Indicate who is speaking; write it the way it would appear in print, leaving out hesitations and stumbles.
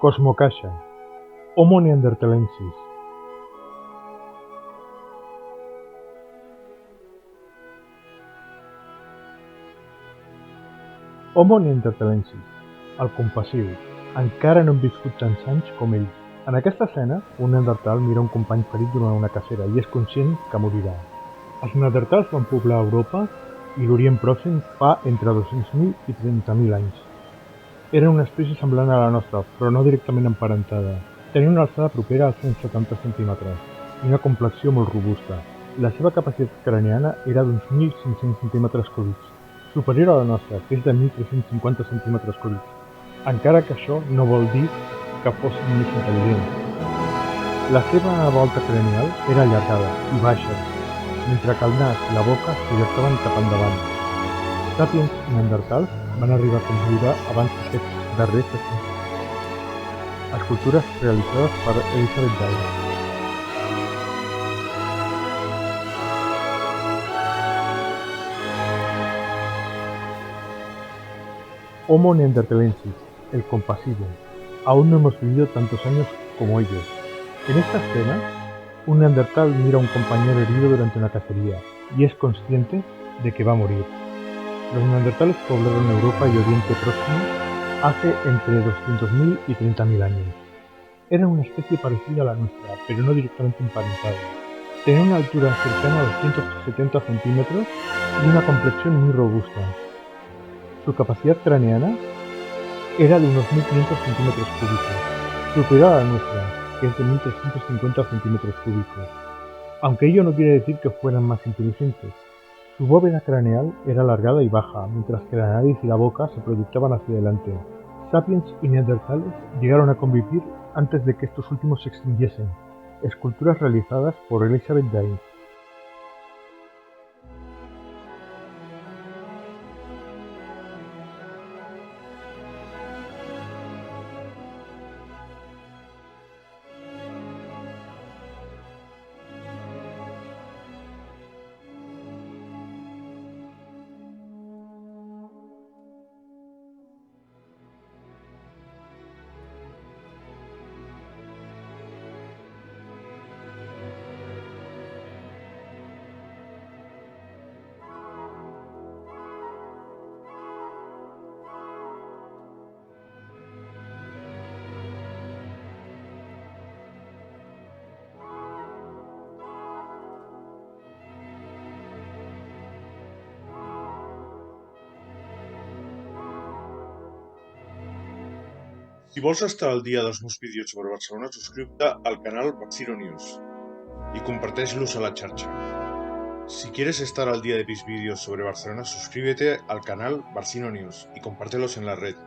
Speaker 1: Cosmocaixa, Homo neanderthalensis. Homo neanderthalensis, el compassiu. Encara no hem viscut tants anys com ell. En aquesta escena, un neandertal mira un company ferit durant una cacera i és conscient que morirà. Els neandertals van poblar Europa i l'Orient Pròxim fa entre 200.000 i 30.000 anys. Eren una espècie semblant a la nostra, però no directament emparentada. Tenien una alçada propera als 170 centímetres i una complexió molt robusta. La seva capacitat craniana era d'uns 1.500 centímetres cúbics, superior a la nostra, que és de 1.350 centímetres cúbics, encara que això no vol dir que fossin més intel·ligents. La seva volta cranial era allargada i baixa, mentre que el nas i la boca es projectaven cap endavant. Sàpiens i neandertals van arribar a conviure abans d'aquests darrers escultures realitzades per Elizabeth Day. Homo neanderthalensis, el compasivo. Aún no hemos vivido tantos años como ellos. En esta escena, un neandertal mira a un compañero herido durante una cacería y es consciente de que va a morir. Los neandertales poblaron Europa y Oriente Próximo hace entre 200.000 y 30.000 años. Eran una especie parecida a la nuestra, pero no directamente emparentada. Tenían una altura cercana a los 170 centímetros y una complexión muy robusta. Su capacidad craneana era de unos 1.500 centímetros cúbicos, superior a la nuestra, que es de 1.350 centímetros cúbicos. Aunque ello no quiere decir que fueran más inteligentes. Su bóveda craneal era alargada y baja, mientras que la nariz y la boca se proyectaban hacia adelante. Sapiens y neandertales llegaron a convivir antes de que estos últimos se extinguiesen. Esculturas realizadas por Elizabeth Day.
Speaker 2: Si vols estar al dia dels meus vídeos sobre Barcelona, suscríbete al canal Barcino News y comparteix-los a la xarxa. Si quieres estar al día de mis vídeos sobre Barcelona, suscríbete al canal Barcino News y compártelos en la red.